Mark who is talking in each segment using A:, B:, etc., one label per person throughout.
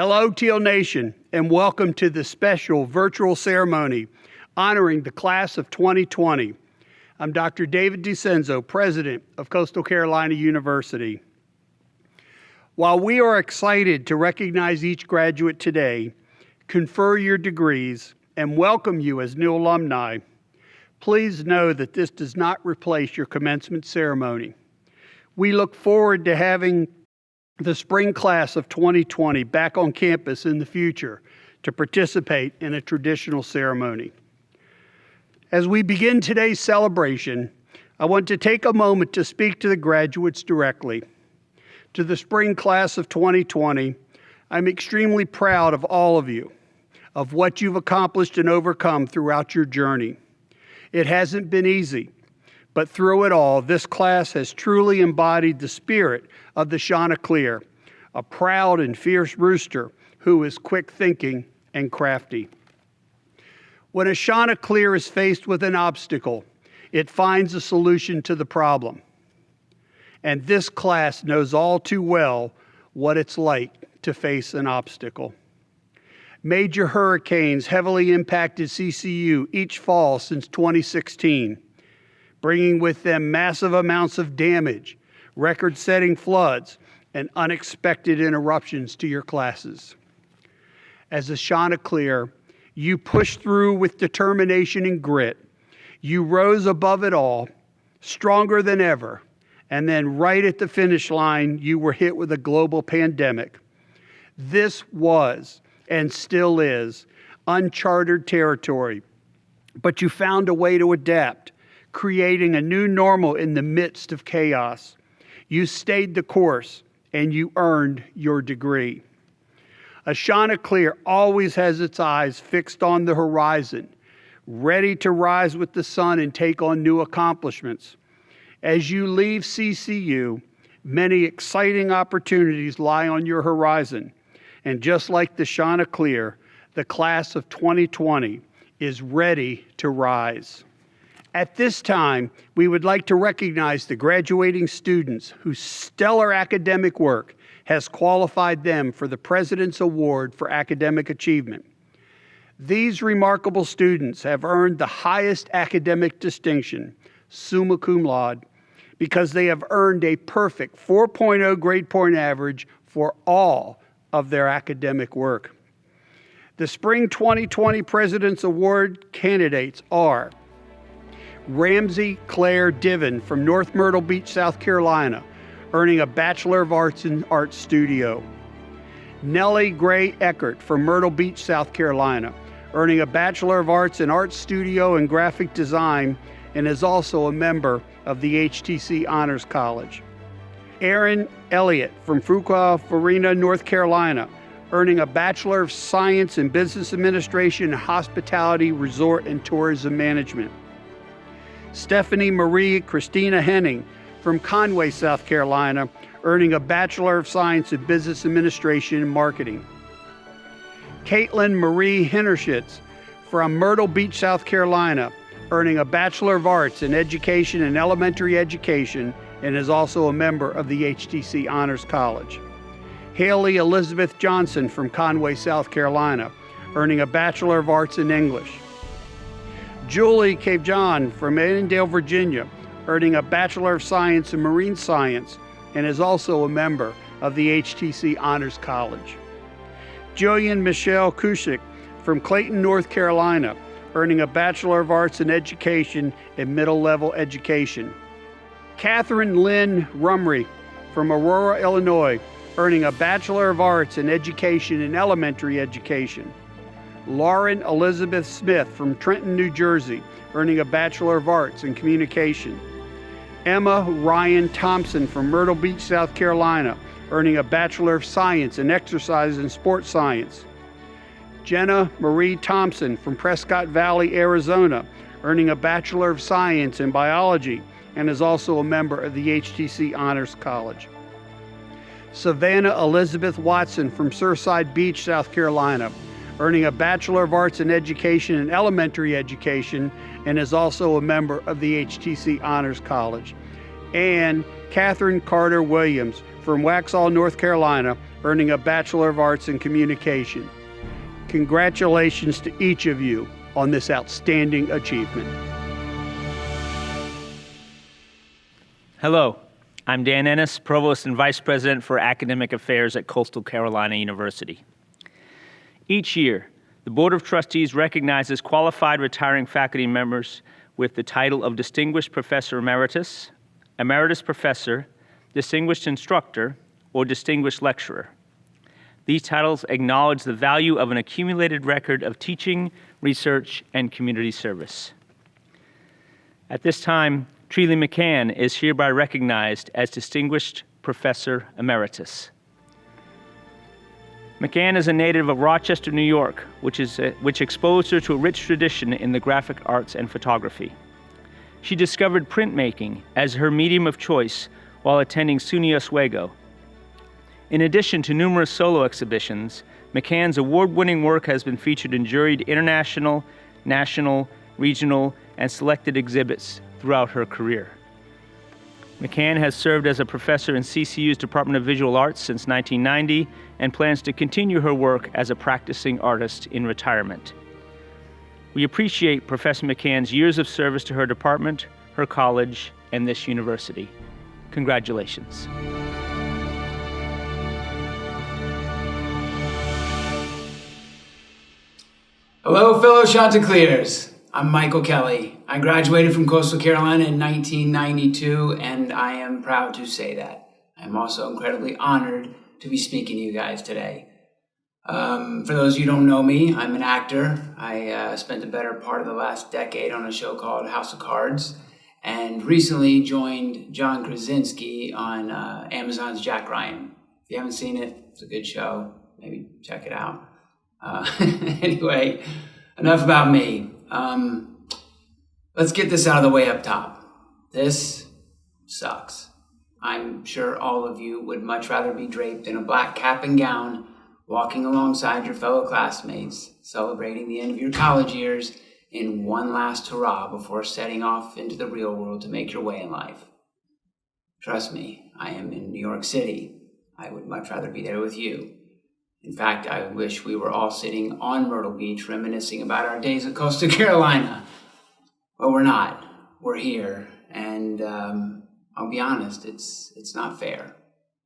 A: Hello, Teal Nation, and welcome to the special virtual ceremony honoring the class of 2020. I'm Dr. David DiCenzo, President of Coastal Carolina University. While we are excited to recognize each graduate today, confer your degrees, and welcome you as new alumni, please know that this does not replace your commencement ceremony. We look forward to having the spring class of 2020 back on campus in the future to participate in a traditional ceremony. As we begin today's celebration, I want to take a moment to speak to the graduates directly. To the spring class of 2020, I'm extremely proud of all of you, of what you've accomplished and overcome throughout your journey. It hasn't been easy, but through it all, this class has truly embodied the spirit of the Chanticleer, a proud and fierce rooster who is quick thinking and crafty. When a Chanticleer is faced with an obstacle, it finds a solution to the problem. And this class knows all too well what it's like to face an obstacle. Major hurricanes heavily impacted CCU each fall since 2016, bringing with them massive amounts of damage, record-setting floods, and unexpected interruptions to your classes. As a Chanticleer, you pushed through with determination and grit. You rose above it all, stronger than ever, and then right at the finish line, you were hit with a global pandemic. This was, and still is, uncharted territory, but you found a way to adapt, creating a new normal in the midst of chaos. You stayed the course, and you earned your degree. A Chanticleer always has its eyes fixed on the horizon, ready to rise with the sun and take on new accomplishments. As you leave CCU, many exciting opportunities lie on your horizon, and just like the Chanticleer, the class of 2020 is ready to rise. At this time, we would like to recognize the graduating students whose stellar academic work has qualified them for the President's Award for Academic Achievement. These remarkable students have earned the highest academic distinction, summa cum laude, because they have earned a perfect 4.0 grade point average for all of their academic work. The Spring 2020 President's Award candidates are Ramsey Claire Diven from North Myrtle Beach, South Carolina, earning a Bachelor of Arts in Art Studio. Nellie Gray Eckert from Myrtle Beach, South Carolina, earning a Bachelor of Arts in Art Studio and Graphic Design, and is also a member of the HTC Honors College. Aaron Elliott from Fuquay-Varina, North Carolina, earning a Bachelor of Science in Business Administration and Hospitality, Resort, and Tourism Management. Stephanie Marie Christina Henning from Conway, South Carolina, earning a Bachelor of Science in Business Administration and Marketing. Caitlin Marie Hinnerschitz from Myrtle Beach, South Carolina, earning a Bachelor of Arts in Education and Elementary Education, and is also a member of the HTC Honors College. Haley Elizabeth Johnson from Conway, South Carolina, earning a Bachelor of Arts in English. Julie Cavejohn from Annandale, Virginia, earning a Bachelor of Science in Marine Science, and is also a member of the HTC Honors College. Jillian Michelle Kushik from Clayton, North Carolina, earning a Bachelor of Arts in Education and Middle Level Education. Catherine Lynn Rumry from Aurora, Illinois, earning a Bachelor of Arts in Education and Elementary Education. Lauren Elizabeth Smith from Trenton, New Jersey, earning a Bachelor of Arts in Communication. Emma Ryan Thompson from Myrtle Beach, South Carolina, earning a Bachelor of Science in Exercise and Sports Science. Jenna Marie Thompson from Prescott Valley, Arizona, earning a Bachelor of Science in Biology, and is also a member of the HTC Honors College. Savannah Elizabeth Watson from Surfside Beach, South Carolina, earning a Bachelor of Arts in Education and Elementary Education, and is also a member of the HTC Honors College. And Catherine Carter Williams from Waxhaw, North Carolina, earning a Bachelor of Arts in Communication. Congratulations to each of you on this outstanding achievement.
B: Hello, I'm Dan Ennis, Provost and Vice President for Academic Affairs at Coastal Carolina University. Each year, the Board of Trustees recognizes qualified retiring faculty members with the title of Distinguished Professor Emeritus, Emeritus Professor, Distinguished Instructor, or Distinguished Lecturer. These titles acknowledge the value of an accumulated record of teaching, research, and community service. At this time, Treely McCann is hereby recognized as Distinguished Professor Emeritus. McCann is a native of Rochester, New York, which exposed her to a rich tradition in the graphic arts and photography. She discovered printmaking as her medium of choice while attending SUNY Oswego. In addition to numerous solo exhibitions, McCann's award-winning work has been featured in juried international, national, regional, and selected exhibits throughout her career. McCann has served as a professor in CCU's Department of Visual Arts since 1990 and plans to continue her work as a practicing artist in retirement. We appreciate Professor McCann's years of service to her department, her college, and this university. Congratulations.
C: Hello, fellow Chanticleers. I'm Michael Kelly. I graduated from Coastal Carolina in 1992, and I am proud to say that. I'm also incredibly honored to be speaking to you guys today. For those of you who don't know me, I'm an actor. I spent the better part of the last decade on a show called House of Cards, and recently joined John Krasinski on Amazon's Jack Ryan. If you haven't seen it, it's a good show. Maybe check it out. Anyway, enough about me. Let's get this out of the way up top. This sucks. I'm sure all of you would much rather be draped in a black cap and gown, walking alongside your fellow classmates, celebrating the end of your college years in one last hurrah before setting off into the real world to make your way in life. Trust me, I am in New York City. I would much rather be there with you. In fact, I wish we were all sitting on Myrtle Beach reminiscing about our days at Coastal Carolina. But we're not. We're here. And I'll be honest, it's not fair.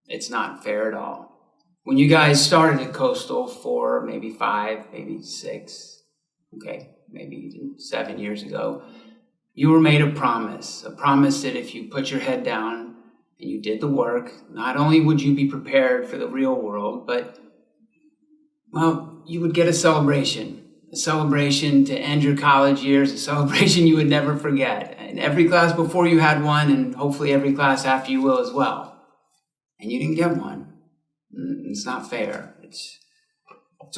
C: It's not fair at all. When you guys started at Coastal 4, maybe 5, maybe 6, maybe even 7 years ago, you were made a promise that if you put your head down and you did the work, not only would you be prepared for the real world, but well, you would get a celebration to end your college years, a celebration you would never forget. And every class before you had one, and hopefully every class after you will as well. And you didn't get one. It's not fair. It's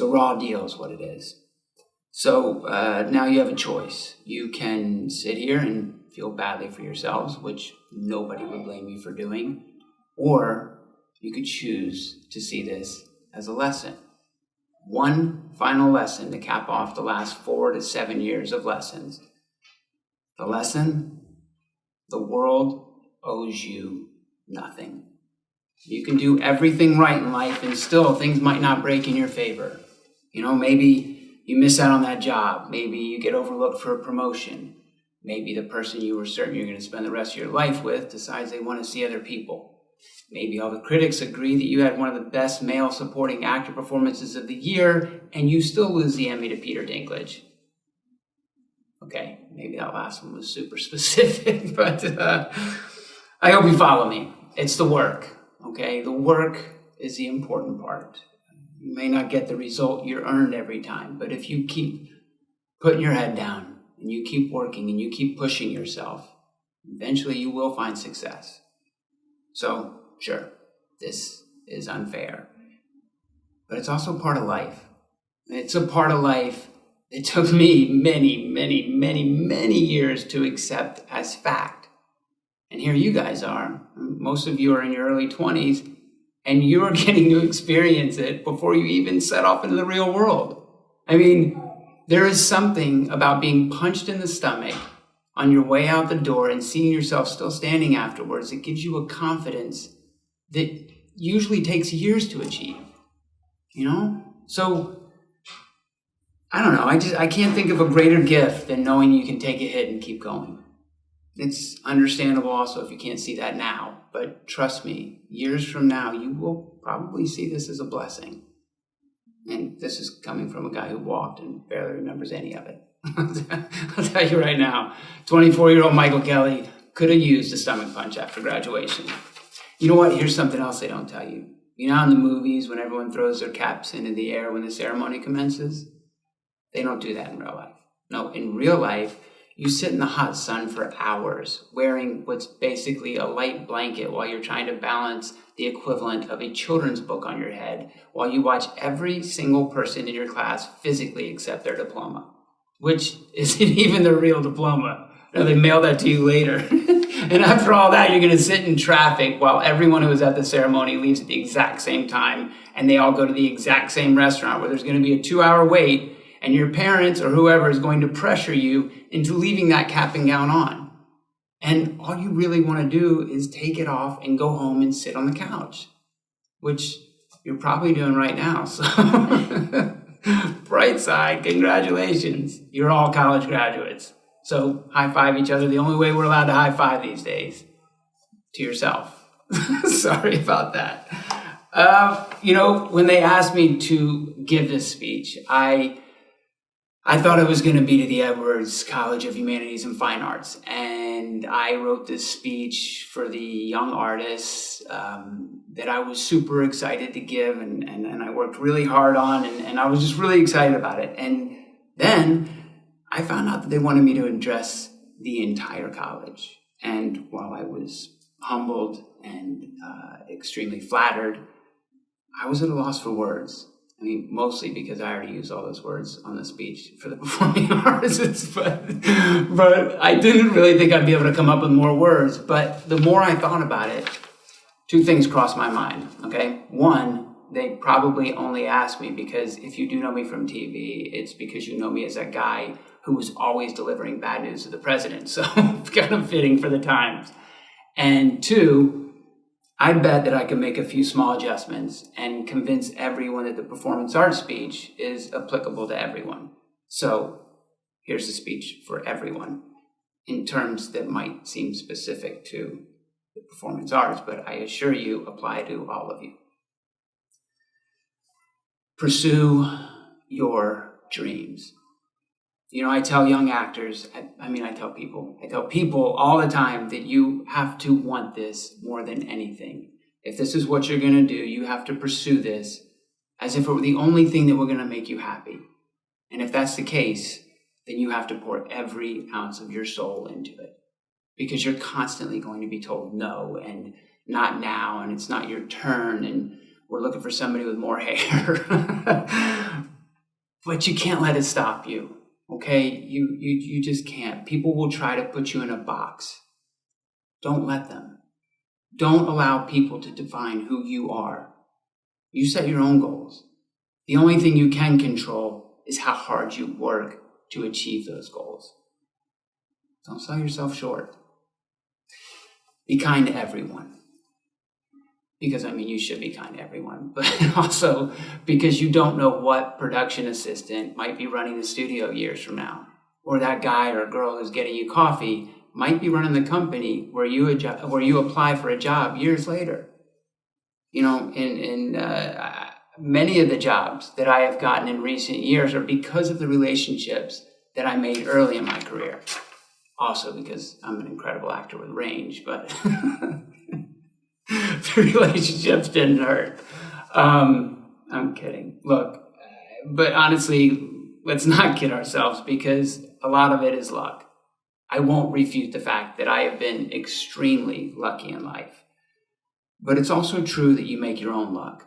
C: a raw deal is what it is. So now you have a choice. You can sit here and feel badly for yourselves, which nobody would blame you for doing, or you could choose to see this as a lesson. One final lesson to cap off the last 4 to 7 years of lessons. The lesson: the world owes you nothing. You can do everything right in life and still things might not break in your favor. Maybe you miss out on that job. Maybe you get overlooked for a promotion. Maybe the person you were certain you're going to spend the rest of your life with decides they want to see other people. Maybe all the critics agree that you had one of the best male supporting actor performances of the year, and you still lose the Emmy to Peter Dinklage. Okay, maybe that last one was super specific, but I hope you follow me. It's the work, okay? The work is the important part. You may not get the result you earned every time, but if you keep putting your head down, and you keep working, and you keep pushing yourself, eventually you will find success. So, sure, this is unfair, but it's also part of life. It's a part of life it took me many years to accept as fact. And here you guys are. Most of you are in your early 20s, and you're getting to experience it before you even set off into the real world. I mean, there is something about being punched in the stomach on your way out the door and seeing yourself still standing afterwards. It gives you a confidence that usually takes years to achieve. So I don't know. I can't think of a greater gift than knowing you can take a hit and keep going. It's understandable also if you can't see that now, but trust me, years from now, you will probably see this as a blessing. And this is coming from a guy who walked and barely remembers any of it. I'll tell you right now, 24-year-old Michael Kelly could have used a stomach punch after graduation. You know what? Here's something else they don't tell you. You know how in the movies when everyone throws their caps into the air when the ceremony commences? They don't do that in real life. No, in real life, you sit in the hot sun for hours wearing what's basically a light blanket while you're trying to balance the equivalent of a children's book on your head while you watch every single person in your class physically accept their diploma, which isn't even the real diploma. Now, they mail that to you later. And after all that, you're going to sit in traffic while everyone who was at the ceremony leaves at the exact same time and they all go to the exact same restaurant where there's going to be a 2-hour wait and your parents or whoever is going to pressure you into leaving that cap and gown on. And all you really want to do is take it off and go home and sit on the couch, which you're probably doing right now. So bright side, congratulations. You're all college graduates. So high five each other the only way we're allowed to high five these days. To yourself. Sorry about that. When they asked me to give this speech, I thought it was going to be to the Edwards College of Humanities and Fine Arts. And I wrote this speech for the young artists that I was super excited to give. And I worked really hard on. And I was just really excited about it. And then I found out that they wanted me to address the entire college. And while I was humbled and extremely flattered, I was at a loss for words. I mean, mostly because I already used all those words on the speech for the performing arts, but I didn't really think I'd be able to come up with more words. But the more I thought about it, two things crossed my mind, okay? One, they probably only asked me because if you do know me from TV, it's because you know me as that guy who was always delivering bad news to the president. So it's kind of fitting for the times. And two, I bet that I can make a few small adjustments and convince everyone that the performance arts speech is applicable to everyone. So here's the speech for everyone in terms that might seem specific to the performance arts, but I assure you apply to all of you. Pursue your dreams. I tell young actors, I tell people all the time that you have to want this more than anything. If this is what you're going to do, you have to pursue this as if it were the only thing that were going to make you happy. And if that's the case, then you have to pour every ounce of your soul into it because you're constantly going to be told no and not now and it's not your turn and we're looking for somebody with more hair. But you can't let it stop you. Okay, you just can't. People will try to put you in a box. Don't let them. Don't allow people to define who you are. You set your own goals. The only thing you can control is how hard you work to achieve those goals. Don't sell yourself short. Be kind to everyone. Because, you should be kind to everyone, but also because you don't know what production assistant might be running the studio years from now. Or that guy or girl who's getting you coffee might be running the company where you apply for a job years later. Many of the jobs that I have gotten in recent years are because of the relationships that I made early in my career. Also because I'm an incredible actor with range, but... The relationships didn't hurt. I'm kidding. Look, but honestly, let's not kid ourselves because a lot of it is luck. I won't refute the fact that I have been extremely lucky in life. But it's also true that you make your own luck.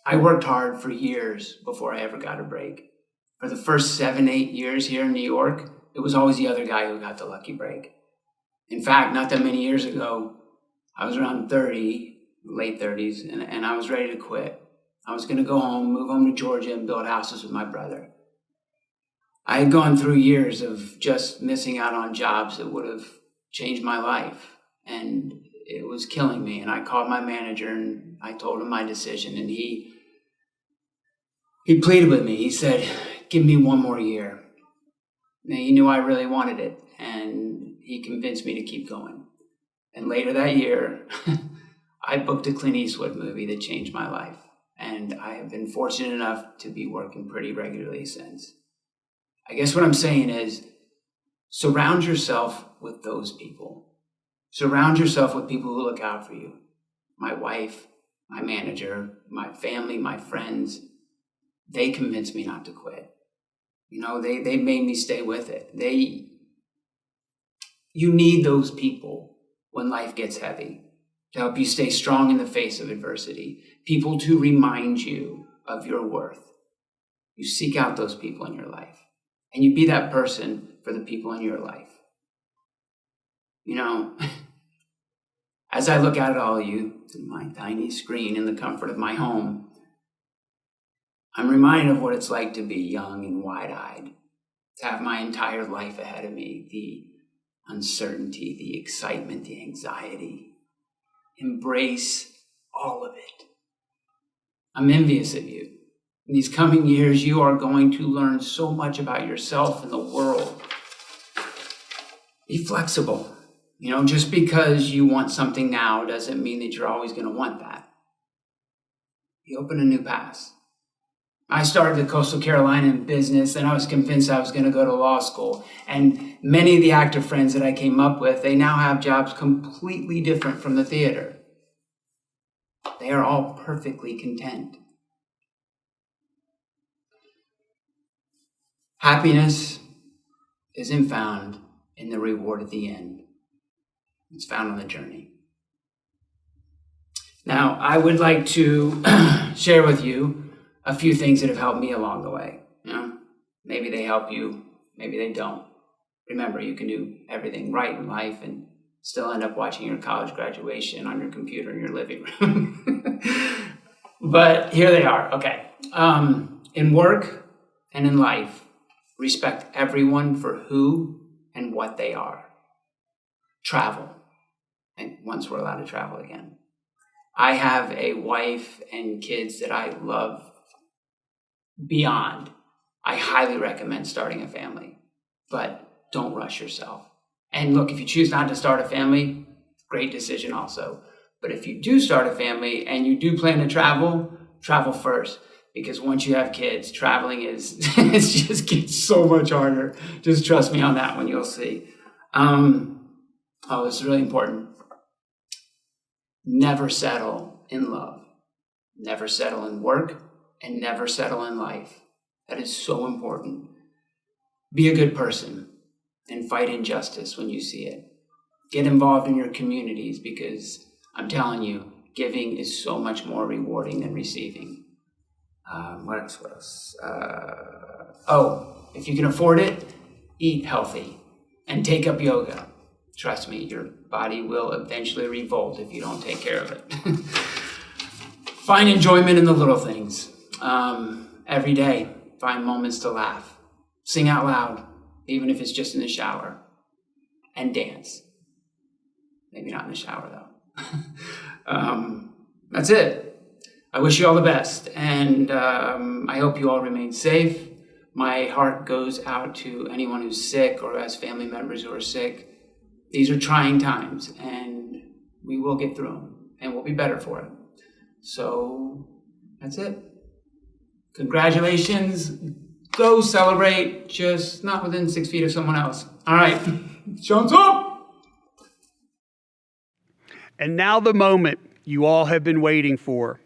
C: I worked hard for years before I ever got a break. For the first 7-8 years here in New York, it was always the other guy who got the lucky break. In fact, not that many years ago, I was around 30, late 30s, and I was ready to quit. I was going to go home, move home to Georgia, and build houses with my brother. I had gone through years of just missing out on jobs that would have changed my life, and it was killing me. And I called my manager, and I told him my decision, and he He pleaded with me. He said, give me one more year. Now, he knew I really wanted it, and he convinced me to keep going. And later that year, I booked a Clint Eastwood movie that changed my life. And I have been fortunate enough to be working pretty regularly since. I guess what I'm saying is, surround yourself with those people. Surround yourself with people who look out for you. My wife, my manager, my family, my friends, they convinced me not to quit. You know, they made me stay with it. You need those people when life gets heavy to help you stay strong in the face of adversity. People to remind you of your worth. You seek out those people in your life, and you be that person for the people in your life. You know, as I look out at all of you through my tiny screen in the comfort of my home, I'm reminded of what it's like to be young and wide-eyed, to have my entire life ahead of me, the uncertainty, the excitement, the anxiety. Embrace all of it. I'm envious of you. In these coming years, you are going to learn so much about yourself and the world. Be flexible. You know, just because you want something now doesn't mean that you're always going to want that. Be open to new paths. I started at Coastal Carolina in business, and I was convinced I was going to go to law school. And many of the actor friends that I came up with, they now have jobs completely different from the theater. They are all perfectly content. Happiness isn't found in the reward at the end. It's found on the journey. Now, I would like to share with you a few things that have helped me along the way. You know, maybe they help you, maybe they don't. Remember, you can do everything right in life and still end up watching your college graduation on your computer in your living room. But here they are. Okay. In work and in life, respect everyone for who and what they are. Travel. And once we're allowed to travel again. I have a wife and kids that I love beyond. I highly recommend starting a family, but don't rush yourself. And look, if you choose not to start a family, great decision also. But if you do start a family and you do plan to travel, travel first. Because once you have kids, traveling it just gets so much harder. Just trust me on that one, you'll see. This is really important. Never settle in love. Never settle in work. And never settle in life. That is so important. Be a good person and fight injustice when you see it. Get involved in your communities because I'm telling you, giving is so much more rewarding than receiving. What else? If you can afford it, eat healthy and take up yoga. Trust me, your body will eventually revolt if you don't take care of it. Find enjoyment in the little things. Every day, find moments to laugh. Sing out loud, even if it's just in the shower. And dance. Maybe not in the shower, though. That's it. I wish you all the best, and I hope you all remain safe. My heart goes out to anyone who's sick or has family members who are sick. These are trying times, and we will get through them, and we'll be better for it. So, that's it. Congratulations. Go celebrate, just not within 6 feet of someone else. All right. Shows up.
A: And now the moment you all have been waiting for.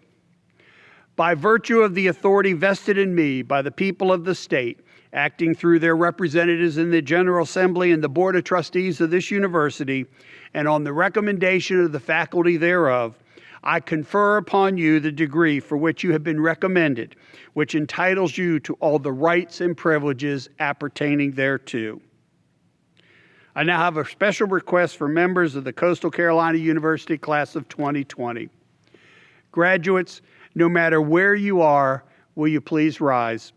A: By virtue of the authority vested in me by the people of the state, acting through their representatives in the General Assembly and the Board of Trustees of this university, and on the recommendation of the faculty thereof, I confer upon you the degree for which you have been recommended, which entitles you to all the rights and privileges appertaining thereto. I now have a special request for members of the Coastal Carolina University class of 2020. Graduates, no matter where you are, will you please rise?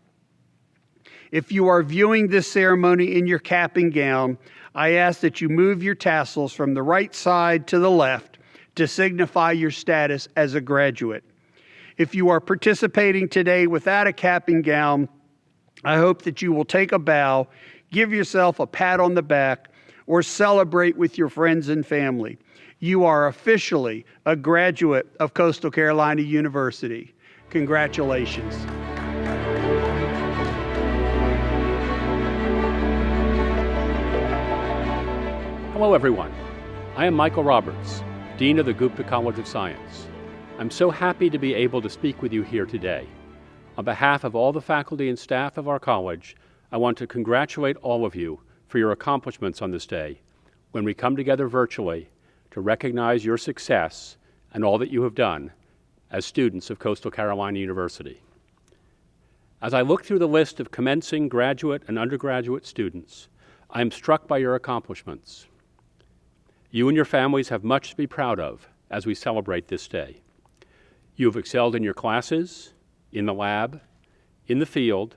A: If you are viewing this ceremony in your cap and gown, I ask that you move your tassels from the right side to the left to signify your status as a graduate. If you are participating today without a cap and gown, I hope that you will take a bow, give yourself a pat on the back, or celebrate with your friends and family. You are officially a graduate of Coastal Carolina University. Congratulations.
D: Hello, everyone. I am Michael Roberts, Dean of the Gupta College of Science. I'm so happy to be able to speak with you here today. On behalf of all the faculty and staff of our college, I want to congratulate all of you for your accomplishments on this day, when we come together virtually to recognize your success and all that you have done as students of Coastal Carolina University. As I look through the list of commencing graduate and undergraduate students, I am struck by your accomplishments. You and your families have much to be proud of as we celebrate this day. You have excelled in your classes, in the lab, in the field,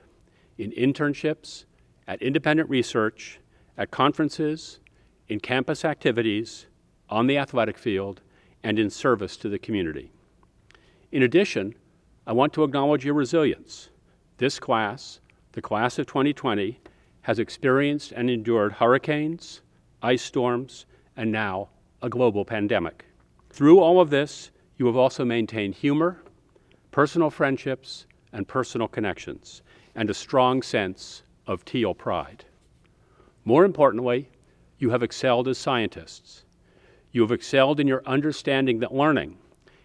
D: in internships, at independent research, at conferences, in campus activities, on the athletic field, and in service to the community. In addition, I want to acknowledge your resilience. This class, the class of 2020, has experienced and endured hurricanes, ice storms, and now a global pandemic. Through all of this, you have also maintained humor, personal friendships, and personal connections, and a strong sense of teal pride. More importantly, you have excelled as scientists. You have excelled in your understanding that learning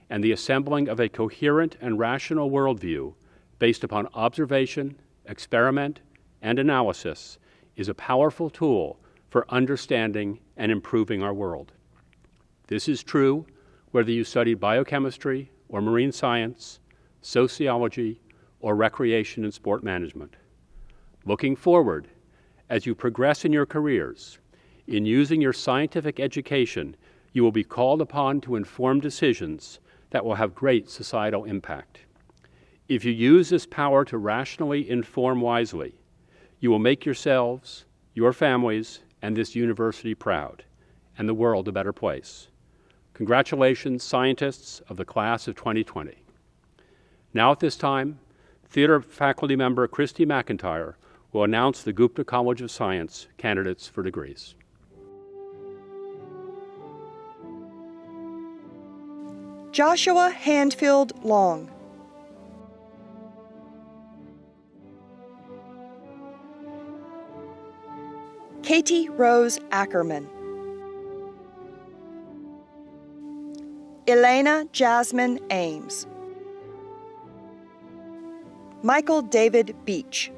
D: and the assembling of a coherent and rational worldview based upon observation, experiment, and analysis is a powerful tool for understanding and improving our world. This is true whether you studied biochemistry or marine science, sociology, or recreation and sport management. Looking forward, as you progress in your careers, in using your scientific education, you will be called upon to inform decisions that will have great societal impact. If you use this power to rationally inform wisely, you will make yourselves, your families, and this university proud, and the world a better place. Congratulations, scientists of the class of 2020. Now at this time, theater faculty member Christy McIntyre will announce the Gupta College of Science candidates for degrees.
E: Joshua Handfield Long. Katie Rose Ackerman. Elena Jasmine Ames. Michael David Beach.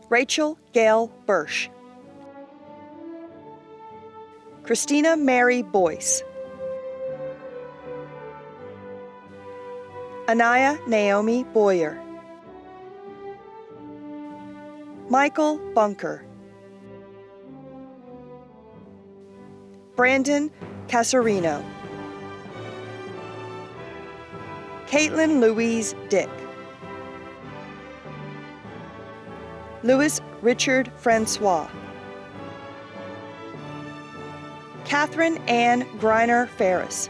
E: Rachel Gail Bursch. Christina Mary Boyce. Anaya Naomi Boyer. Michael Bunker. Brandon Casarino. Caitlin Louise Dick. Louis Richard Francois. Catherine Ann Griner Ferris.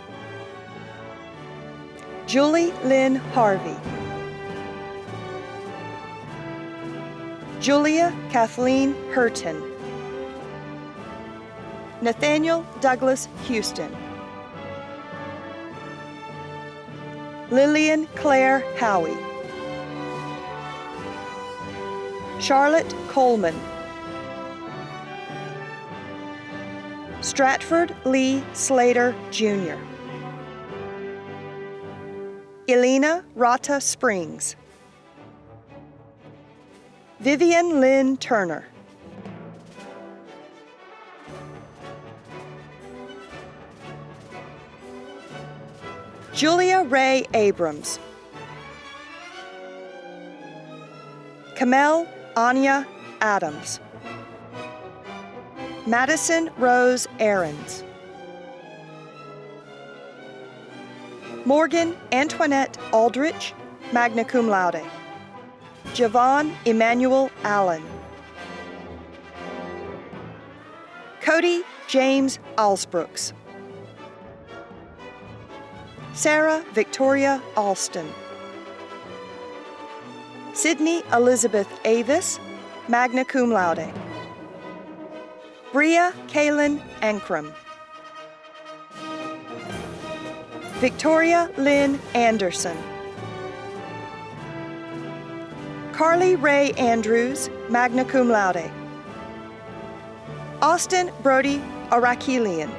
E: Julie Lynn Harvey. Julia Kathleen Hurton. Nathaniel Douglas Houston. Lillian Claire Howie. Charlotte Coleman. Stratford Lee Slater, Jr. Elena Rata Springs. Vivian Lynn Turner. Julia Ray Abrams. Kamel Anya Adams. Madison Rose Aarons. Morgan Antoinette Aldrich, magna cum laude. Javon Emmanuel Allen. Cody James Alsbrooks. Sarah Victoria Alston. Sydney Elizabeth Avis, magna cum laude. Bria Kaylin Ankrum. Victoria Lynn Anderson. Carly Ray Andrews, magna cum laude. Austin Brody Arakelian.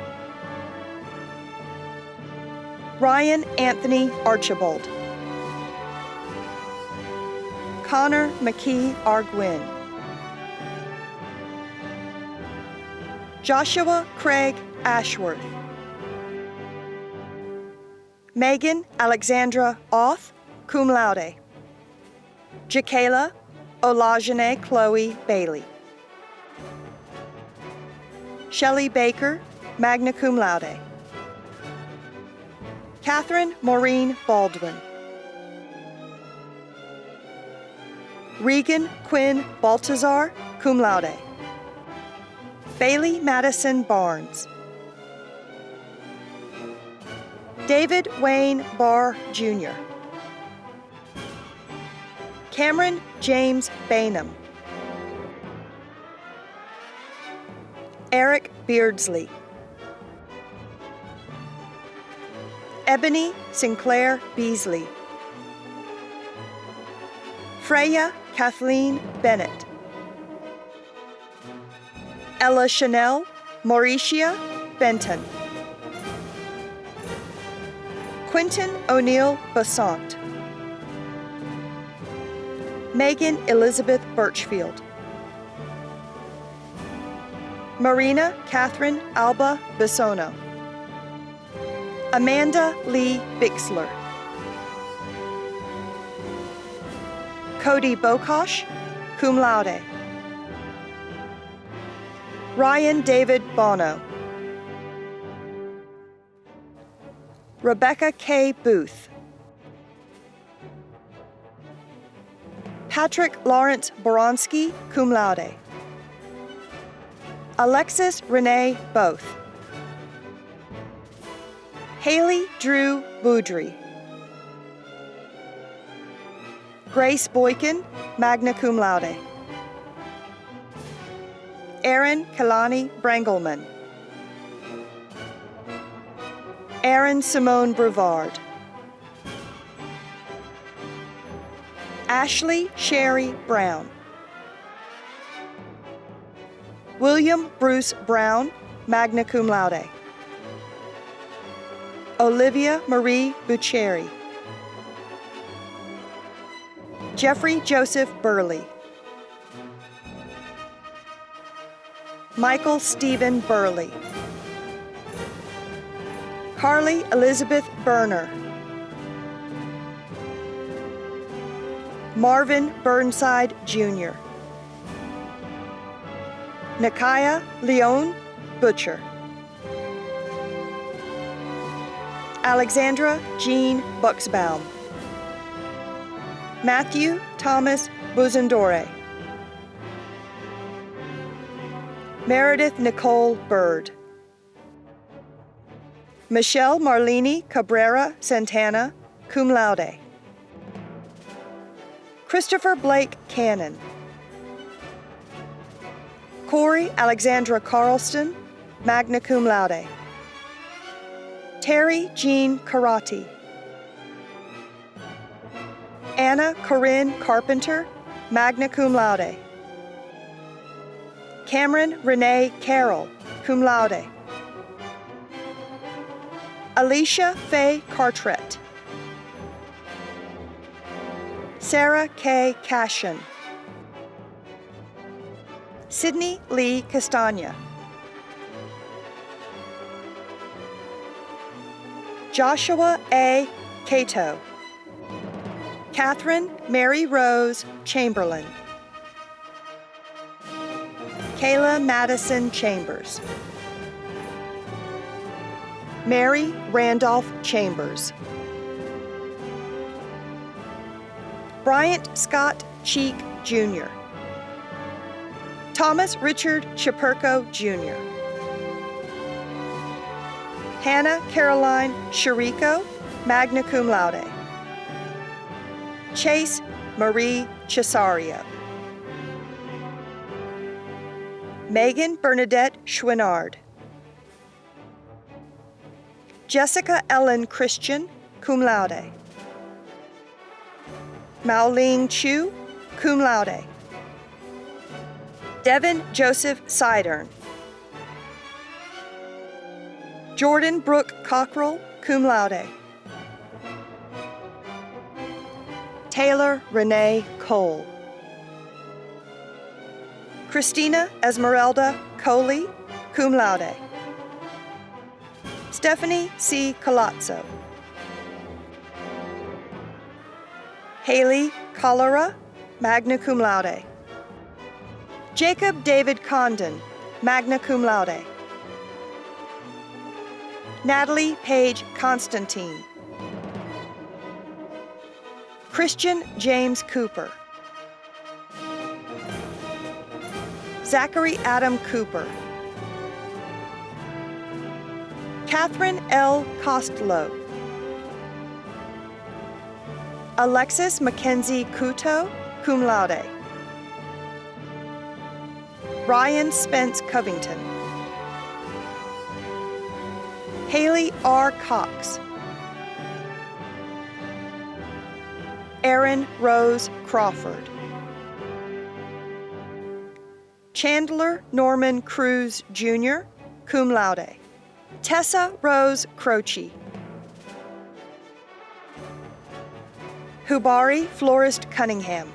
E: Ryan Anthony Archibald. Connor McKee Arguin. Joshua Craig Ashworth. Megan Alexandra Oth, cum laude. Jakayla Olajane Chloe Bailey. Shelley Baker, magna cum laude. Catherine Maureen Baldwin. Regan Quinn Baltazar, cum laude. Bailey Madison Barnes. David Wayne Barr, Jr. Cameron James Bainham. Eric Beardsley. Ebony Sinclair Beasley. Freya Kathleen Bennett. Ella Chanel Mauricia Benton. Quentin O'Neill Bassant. Megan Elizabeth Birchfield. Marina Catherine Alba Bisono. Amanda Lee Bixler. Cody Bokosh, cum laude. Ryan David Bono. Rebecca K. Booth. Patrick Lawrence Boronsky, cum laude. Alexis Renee Both. Haley Drew Boudry. Grace Boykin, magna cum laude. Aaron Kalani Brangelman. Aaron Simone Brevard. Ashley Sherry Brown. William Bruce Brown, magna cum laude. Olivia Marie Bucheri. Jeffrey Joseph Burley. Michael Stephen Burley. Carly Elizabeth Berner. Marvin Burnside, Jr. Nakaya Leon Butcher. Alexandra Jean Buxbaum. Matthew Thomas Buzendore. Meredith Nicole Bird. Michelle Marlene Cabrera Santana, cum laude. Christopher Blake Cannon. Corey Alexandra Carlston, magna cum laude. Terry Jean Karate. Anna Corinne Carpenter, magna cum laude. Cameron Renee Carroll, cum laude. Alicia Faye Cartret. Sarah K. Cashion. Sydney Lee Castagna. Joshua A. Cato. Catherine Mary Rose Chamberlain. Kayla Madison Chambers. Mary Randolph Chambers. Bryant Scott Cheek, Jr. Thomas Richard Chipurko, Jr. Hannah Caroline Shiriko, magna cum laude. Chase Marie Cesario. Megan Bernadette Chouinard. Jessica Ellen Christian, cum laude. Mao-Ling Chu, cum laude. Devin Joseph Sidern. Jordan Brooke Cockrell, cum laude. Taylor Renee Cole. Christina Esmeralda Coley, cum laude. Stephanie C. Colazzo. Haley Cholera, magna cum laude. Jacob David Condon, magna cum laude. Natalie Paige Constantine. Christian James Cooper. Zachary Adam Cooper. Catherine L. Costello. Alexis Mackenzie Couto, cum laude. Ryan Spence Covington. Haley R. Cox. Erin Rose Crawford. Chandler Norman Cruz Jr., cum laude. Tessa Rose Croce. Hubari Florist Cunningham.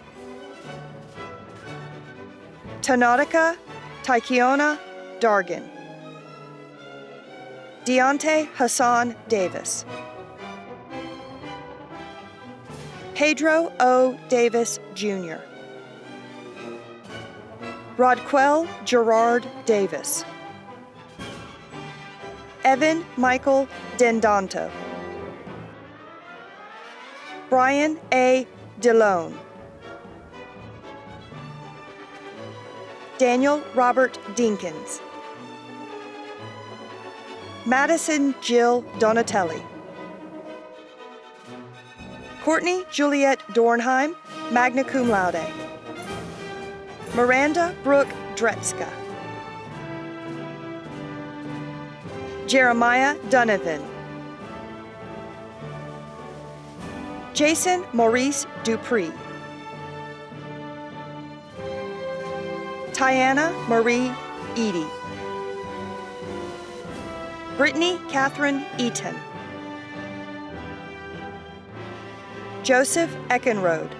E: Tanautica Tykeona Dargan. Deontay Hassan Davis. Pedro O. Davis Jr. Rodquel Gerard Davis. Evan Michael Dendanto. Brian A. DeLone. Daniel Robert Dinkins. Madison Jill Donatelli. Courtney Juliet Dornheim, magna cum laude. Miranda Brooke Dretska. Jeremiah Donovan. Jason Maurice Dupree. Tiana Marie Edie. Brittany Catherine Eaton. Joseph Eckenrode.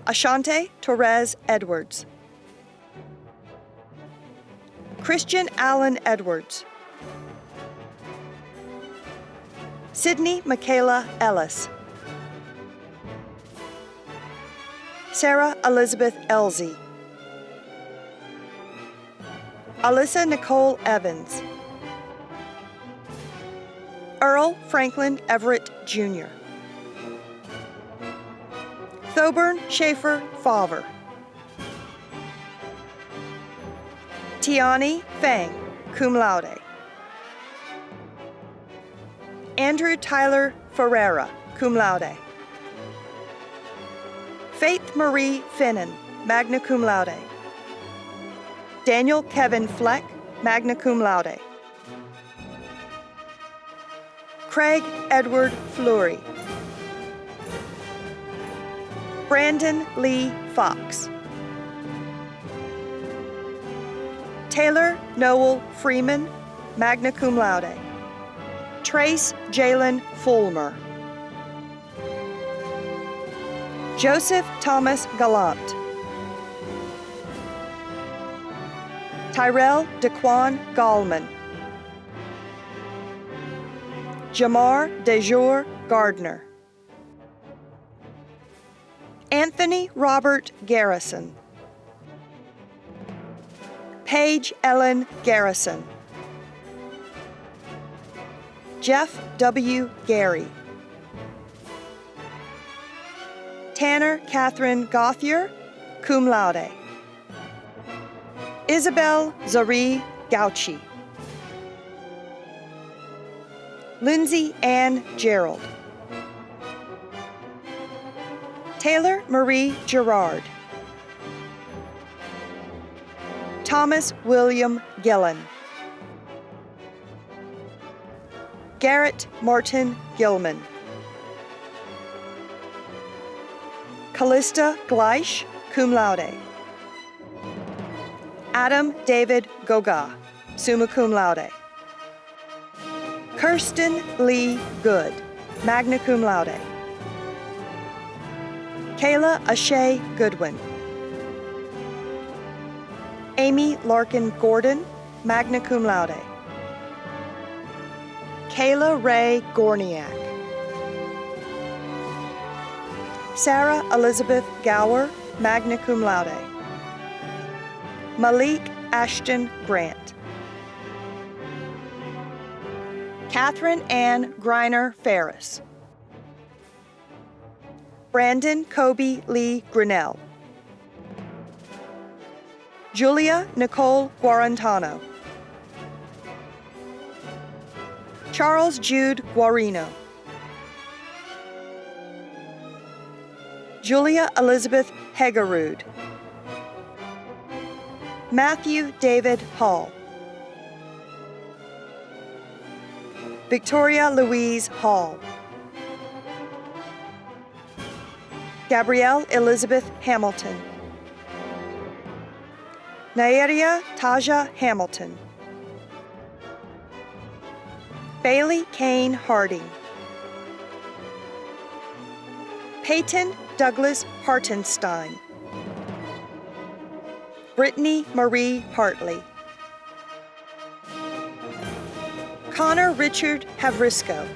E: Ashante Torres Edwards. Christian Allen Edwards. Sydney Michaela Ellis. Sarah Elizabeth Elsie. Alyssa Nicole Evans. Earl Franklin Everett Jr. Thoburn Schaefer Favre. Tiani Fang, cum laude. Andrew Tyler Ferreira, cum laude. Faith Marie Finnan, magna cum laude. Daniel Kevin Fleck, magna cum laude. Craig Edward Fleury. Brandon Lee Fox. Taylor Noel Freeman, magna cum laude. Trace Jalen Fulmer. Joseph Thomas Gallant. Tyrell Daquan Gallman. Jamar DeJour Gardner. Anthony Robert Garrison. Paige Ellen Garrison. Jeff W. Gary. Tanner Catherine Gauthier, cum laude. Isabel Zari Gauchi. Lindsay Ann Gerald. Taylor Marie Gerard. Thomas William Gillen. Garrett Martin Gilman. Callista Gleish, cum laude. Adam David Goga, summa cum laude. Kirsten Lee Good, magna cum laude. Kayla Ashay Goodwin. Amy Larkin Gordon, magna cum laude. Kayla Ray Gorniak. Sarah Elizabeth Gower, magna cum laude. Malik Ashton Grant. Catherine Ann Griner Ferris. Brandon Kobe Lee Grinnell. Julia Nicole Guarantano. Charles Jude Guarino. Julia Elizabeth Hegerud. Matthew David Hall. Victoria Louise Hall. Gabrielle Elizabeth Hamilton. Nairia Taja Hamilton. Bailey Kane Harding. Peyton Douglas Hartenstein. Brittany Marie Hartley. Connor Richard Havrisco.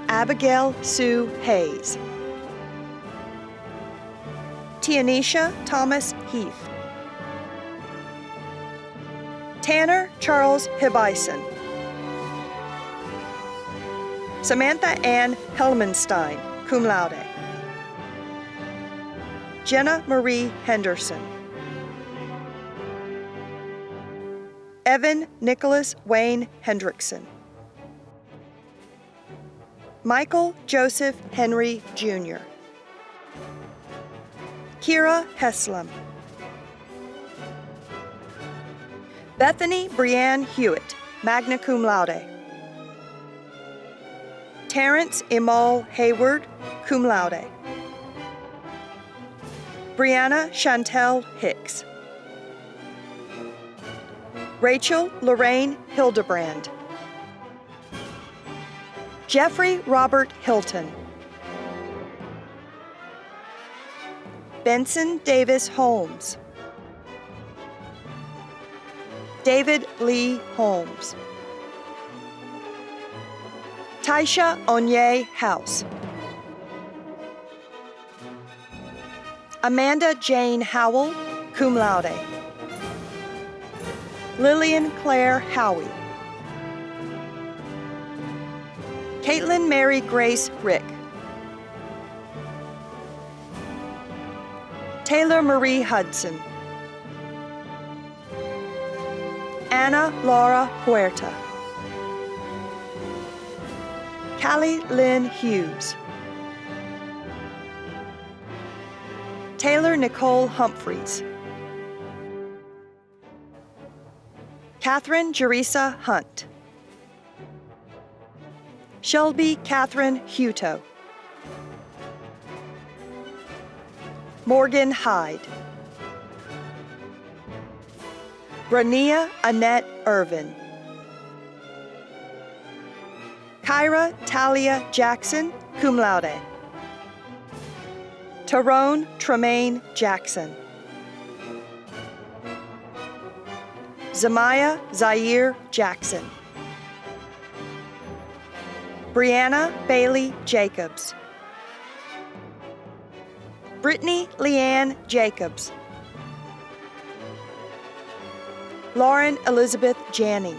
E: Abigail Sue Hayes. Tianisha Thomas Heath. Tanner Charles Hibison. Samantha Ann Helmenstein, cum laude. Jenna Marie Henderson. Evan Nicholas Wayne Hendrickson. Michael Joseph Henry Jr. Kira Heslem. Bethany Brianne Hewitt, magna cum laude. Terrence Emal Hayward, cum laude. Brianna Chantel Hicks. Rachel Lorraine Hildebrand. Jeffrey Robert Hilton. Benson Davis Holmes. David Lee Holmes. Taisha Onye House. Amanda Jane Howell, cum laude. Lillian Claire Howie. Caitlin Mary Grace Rick. Taylor Marie Hudson. Anna Laura Huerta. Callie Lynn Hughes. Taylor Nicole Humphreys. Catherine Jerisa Hunt. Shelby Catherine Hutto. Morgan Hyde. Brania Annette Irvin. Kyra Talia Jackson, cum laude. Tyrone Tremaine Jackson. Zamaya Zaire Jackson. Brianna Bailey Jacobs. Brittany Leanne Jacobs. Lauren Elizabeth Janning.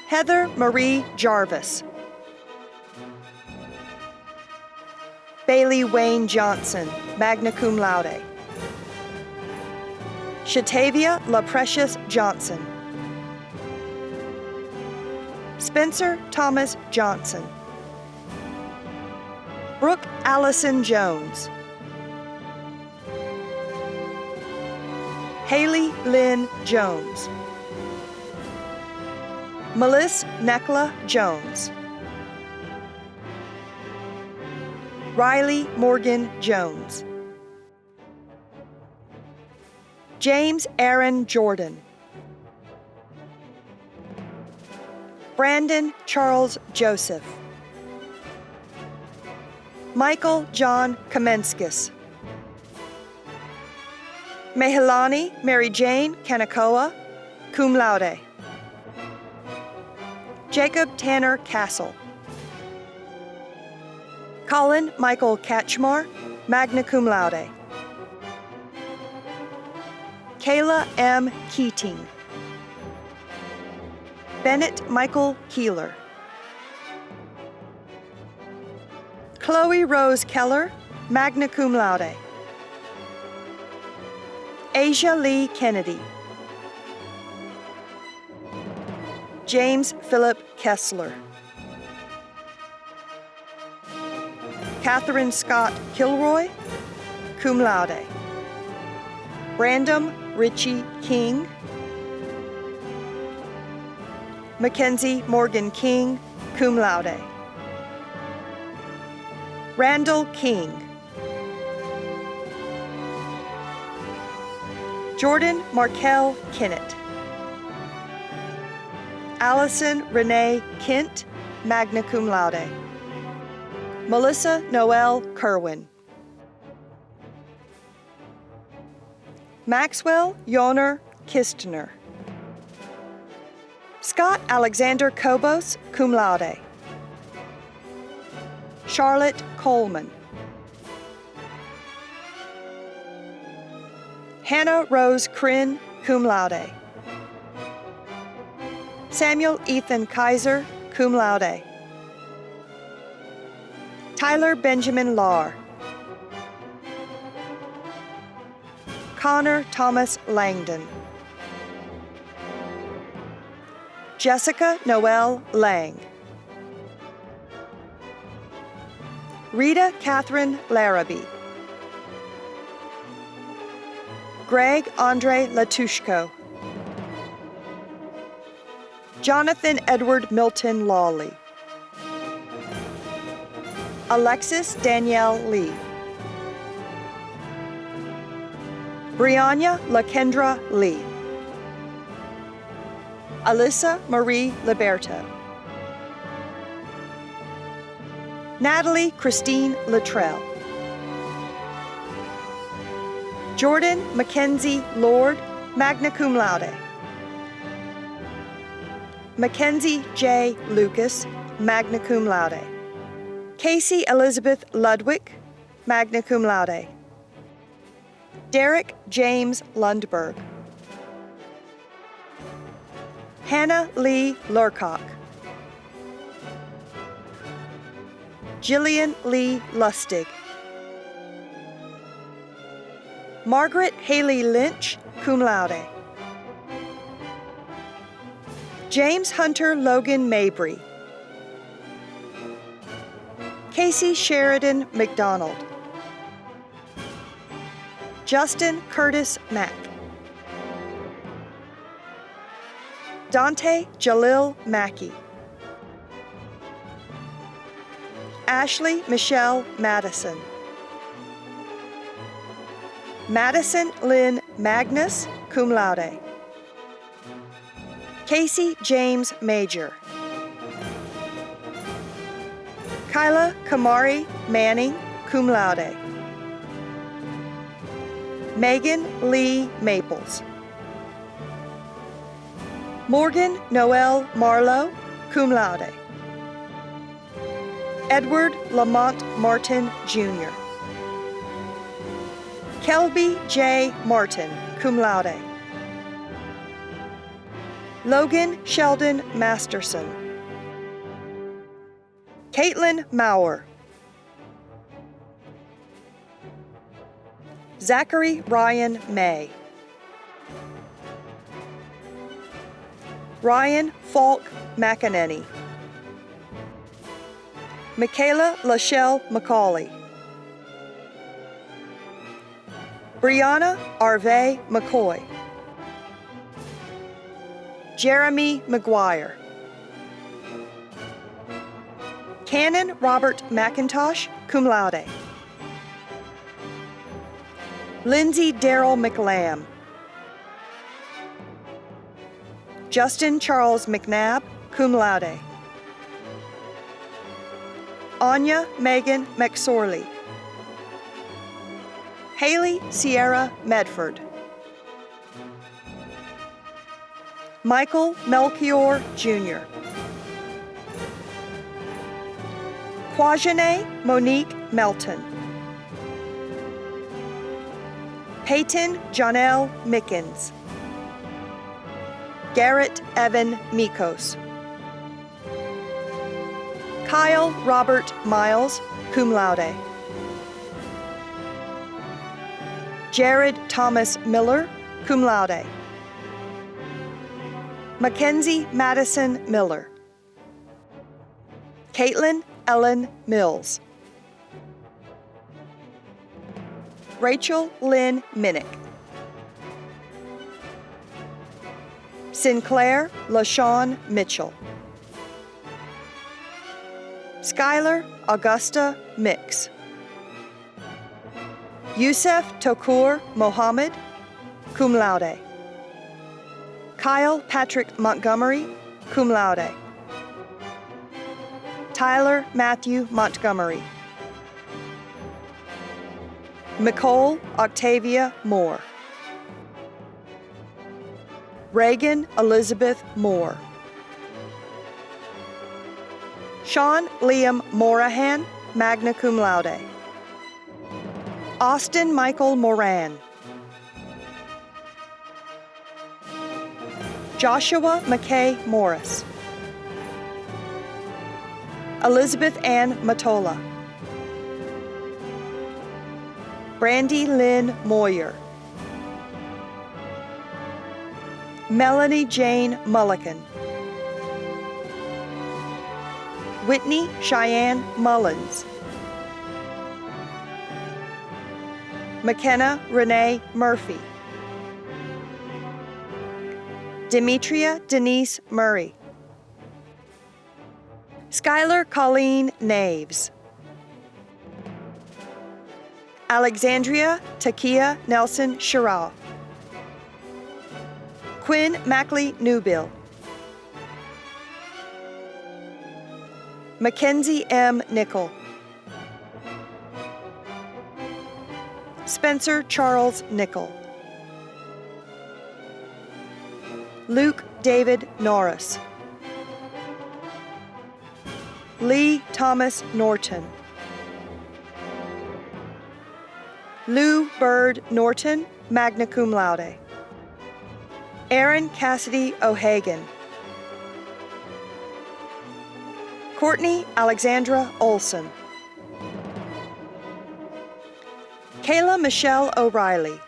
E: Heather Marie Jarvis. Bailey Wayne Johnson, magna cum laude. Shatavia LaPrecious Johnson. Spencer Thomas Johnson. Brooke Allison Jones. Haley Lynn Jones. Melissa Nekla Jones. Riley Morgan Jones. James Aaron Jordan. Brandon Charles Joseph. Michael John Kamenskis. Mehalani Mary Jane Kanakoa, cum laude. Jacob Tanner Castle. Colin Michael Katchmar, magna cum laude. Kayla M. Keating. Bennett Michael Keeler. Chloe Rose Keller, magna cum laude. Asia Lee Kennedy. James Philip Kessler. Catherine Scott Kilroy, cum laude. Brandon Richie King. Mackenzie Morgan King, cum laude. Randall King. Jordan Markel Kennett. Allison Renee Kent, magna cum laude. Melissa Noel Kerwin. Maxwell Yoner Kistner. Scott Alexander Kobos, cum laude. Charlotte Coleman. Hannah Rose Crin, cum laude. Samuel Ethan Kaiser, cum laude. Tyler Benjamin Lahr. Connor Thomas Langdon. Jessica Noel Lang. Rita Catherine Larrabee. Greg Andre Latushko. Jonathan Edward Milton Lawley. Alexis Danielle Lee. Brianna Lakendra Lee. Alyssa Marie Liberto. Natalie Christine Luttrell. Jordan Mackenzie Lord, magna cum laude. Mackenzie J. Lucas, magna cum laude. Casey Elizabeth Ludwig, magna cum laude. Derek James Lundberg. Hannah Lee Lurcock. Jillian Lee Lustig. Margaret Haley Lynch, cum laude. James Hunter Logan Mabry. Casey Sheridan McDonald. Justin Curtis Mack. Dante Jalil Mackey. Ashley Michelle Madison. Madison Lynn Magnus, cum laude. Casey James Major. Kyla Kamari Manning, cum laude. Megan Lee Maples. Morgan Noel Marlowe, cum laude. Edward Lamont Martin, Jr. Kelby J. Martin, cum laude. Logan Sheldon Masterson. Caitlin Maurer. Zachary Ryan May. Ryan Falk McEnany, Michaela Lachelle McCauley, Brianna Arve McCoy, Jeremy McGuire, Canon Robert McIntosh, cum laude, Lindsay Darrell McLamb, Justin Charles McNabb, cum laude, Anya Megan McSorley, Haley Sierra Medford, Michael Melchior Jr., Quajane Monique Melton, Peyton Jonelle Mickens, Garrett Evan Mikos, Kyle Robert Miles, cum laude, Jared Thomas Miller, cum laude, Mackenzie Madison Miller, Caitlin Ellen Mills, Rachel Lynn Minnick, Sinclair LaShawn Mitchell, Skylar Augusta Mix, Youssef Tokur Mohammed, cum laude, Kyle Patrick Montgomery, cum laude, Tyler Matthew Montgomery, Nicole Octavia Moore, Reagan Elizabeth Moore, Sean Liam Morahan, magna cum laude, Austin Michael Moran, Joshua McKay Morris, Elizabeth Ann Matola, Brandy Lynn Moyer, Melanie Jane Mulligan, Whitney Cheyenne Mullins, McKenna Renee Murphy, Demetria Denise Murray, Skylar Colleen Naves, Alexandria Takia Nelson Shirah, Quinn Mackley Newbill, Mackenzie M. Nickel, Spencer Charles Nickel, Luke David Norris, Lee Thomas Norton, Lou Bird Norton, magna cum laude, Aaron Cassidy O'Hagan, Courtney Alexandra Olson, Kayla Michelle O'Reilly,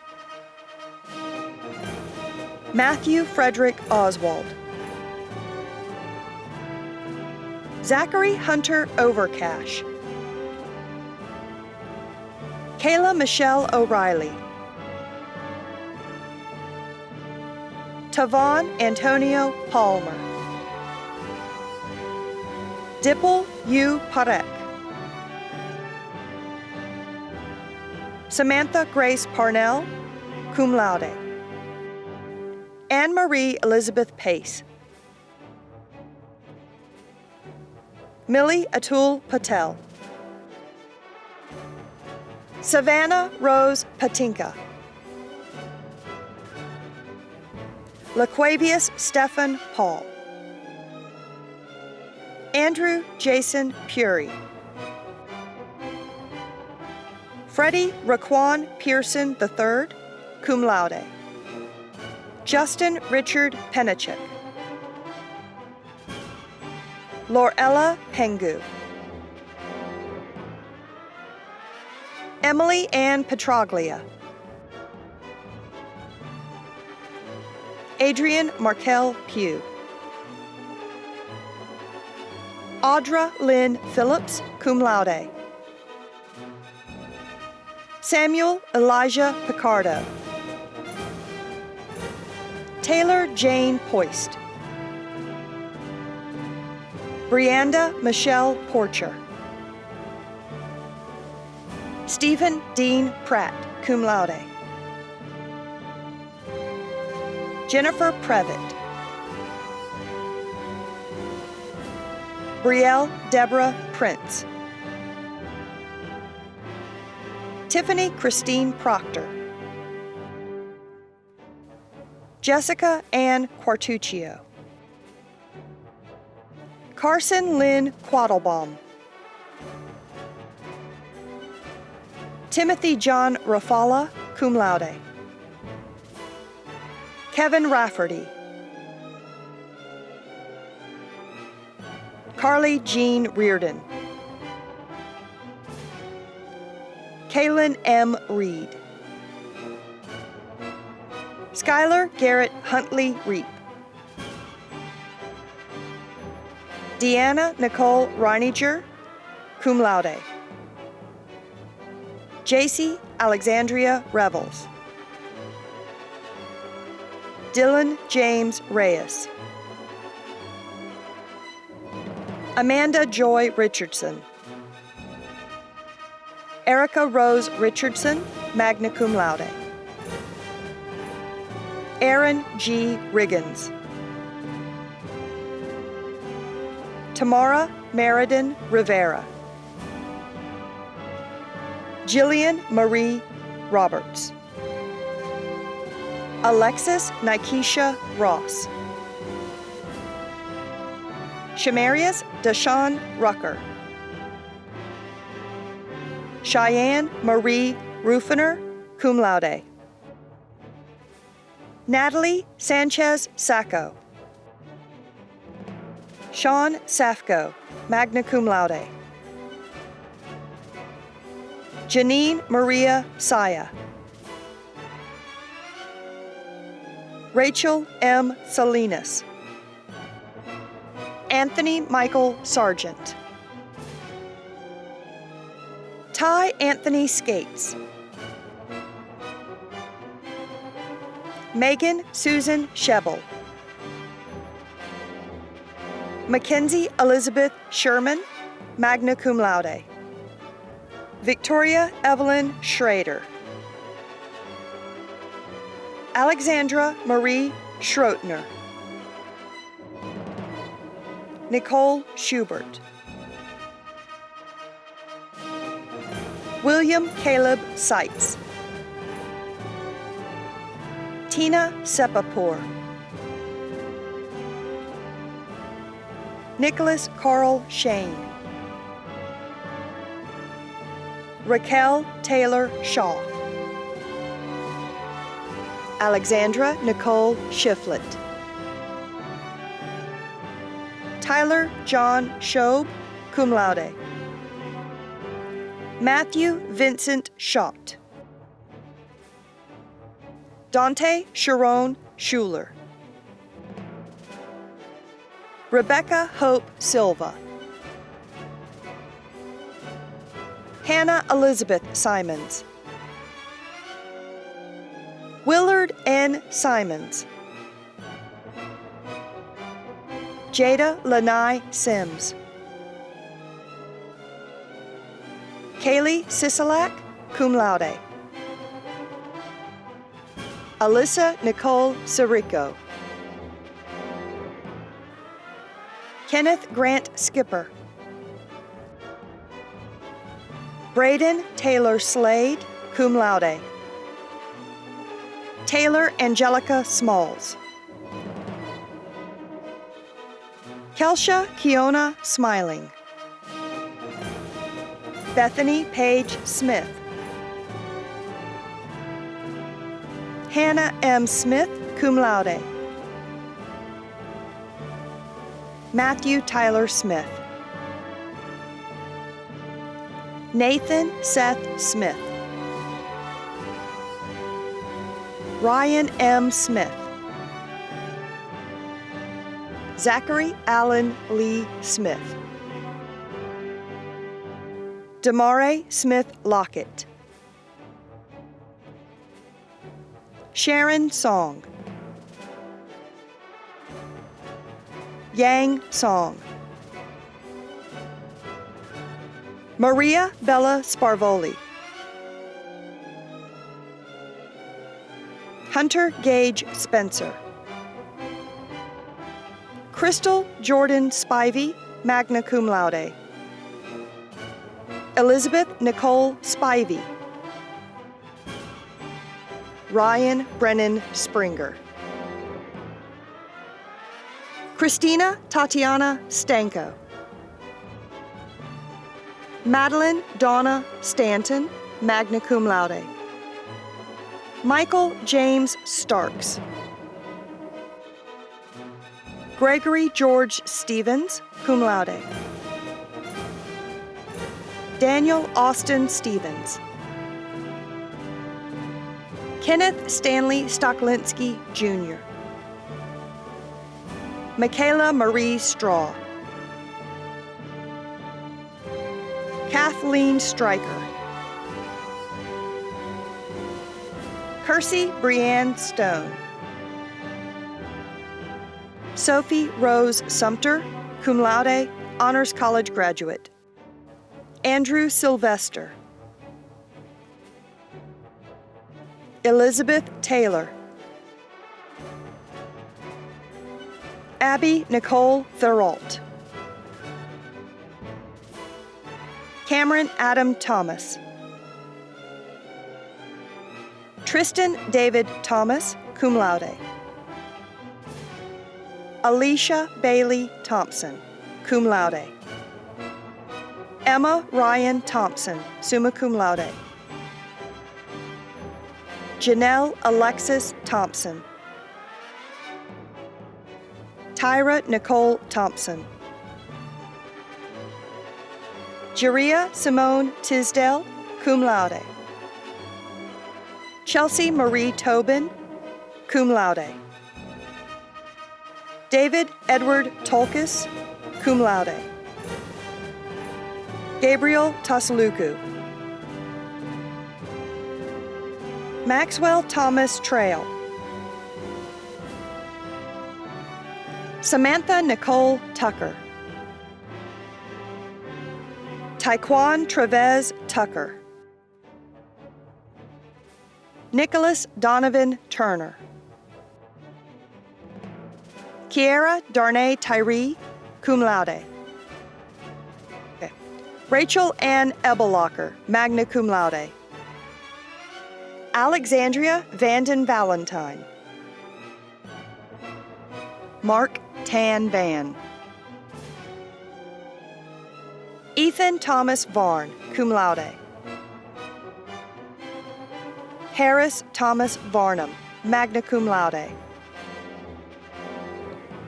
E: Matthew Frederick Oswald, Zachary Hunter Overcash, Kayla Michelle O'Reilly, Tavon Antonio Palmer, Dipple U. Parek, Samantha Grace Parnell, cum laude, Anne-Marie Elizabeth Pace, Millie Atul Patel, Savannah Rose Patinka, Laquavius Stephan Paul, Andrew Jason Puri, Freddie Raquan Pearson III, cum laude, Justin Richard Penachik, Lorella Pengu, Emily Ann Petroglia, Adrian Markel Pugh, Audra Lynn Phillips, cum laude. Samuel Elijah Picardo. Taylor Jane Poist. Brianda Michelle Porcher. Stephen Dean Pratt, cum laude. Jennifer Previtt. Brielle Deborah Prince. Tiffany Christine Proctor. Jessica Ann Quartuccio. Carson Lynn Quattlebaum. Timothy John Rafala, cum laude. Kevin Rafferty. Carly Jean Reardon. Kaylin M. Reed. Skylar Garrett Huntley Reap. Deanna Nicole Reininger, cum laude. JC Alexandria Revels. Dylan James Reyes. Amanda Joy Richardson. Erica Rose Richardson, magna cum laude. Aaron G. Riggins. Tamara Meriden Rivera. Jillian Marie Roberts. Alexis Nikesha Ross. Shamarius Deshawn Rucker. Cheyenne Marie Rufiner, cum laude. Natalie Sanchez Sacco. Sean Safko, magna cum laude. Janine Maria Saya. Rachel M. Salinas. Anthony Michael Sargent. Ty Anthony Skates. Megan Susan Shebel. Mackenzie Elizabeth Sherman, magna cum laude. Victoria Evelyn Schrader. Alexandra Marie Schrotner. Nicole Schubert. William Caleb Seitz. Tina Sepapur. Nicholas Carl Shane. Raquel Taylor Shaw. Alexandra Nicole Shiflett. Tyler John Schob, cum laude. Matthew Vincent Schott. Dante Sharon Schuler. Rebecca Hope Silva. Hannah Elizabeth Simons. Willard N. Simons. Jada Lanai Sims. Kaylee Sisolak, cum laude. Alyssa Nicole Sirico. Kenneth Grant Skipper. Braden Taylor Slade, cum laude. Taylor Angelica Smalls. Kelsha Kiona Smiling. Bethany Page Smith. Hannah M. Smith, cum laude. Matthew Tyler Smith. Nathan Seth Smith. Ryan M. Smith. Zachary Allen Lee Smith. Damare Smith Lockett. Sharon Song. Yang Song. Maria Bella Sparvoli. Hunter Gage Spencer. Crystal Jordan Spivey, magna cum laude. Elizabeth Nicole Spivey. Ryan Brennan Springer. Christina Tatiana Stanko. Madeline Donna Stanton, magna cum laude. Michael James Starks. Gregory George Stevens, cum laude. Daniel Austin Stevens. Kenneth Stanley Stoklinski, Jr. Michaela Marie Straw. Kathleen Stryker. Kersey Brianne Stone. Sophie Rose Sumter, cum laude, Honors College graduate. Andrew Sylvester. Elizabeth Taylor. Abby Nicole Therault. Cameron Adam Thomas. Tristan David Thomas, cum laude. Alicia Bailey Thompson, cum laude. Emma Ryan Thompson, summa cum laude. Janelle Alexis Thompson. Tyra Nicole Thompson. Jeria Simone Tisdale, cum laude. Chelsea Marie Tobin, cum laude. David Edward Tolkis, cum laude. Gabriel Tasaluku. Maxwell Thomas Trail. Samantha Nicole Tucker. Taekwon Trevez Tucker. Nicholas Donovan Turner. Kiera Darnay Tyree, cum laude. Okay. Rachel Ann Ebelocker, magna cum laude. Alexandria Vanden Valentine. Mark Tan Van. Ethan Thomas Varn, cum laude. Harris Thomas Varnum, magna cum laude.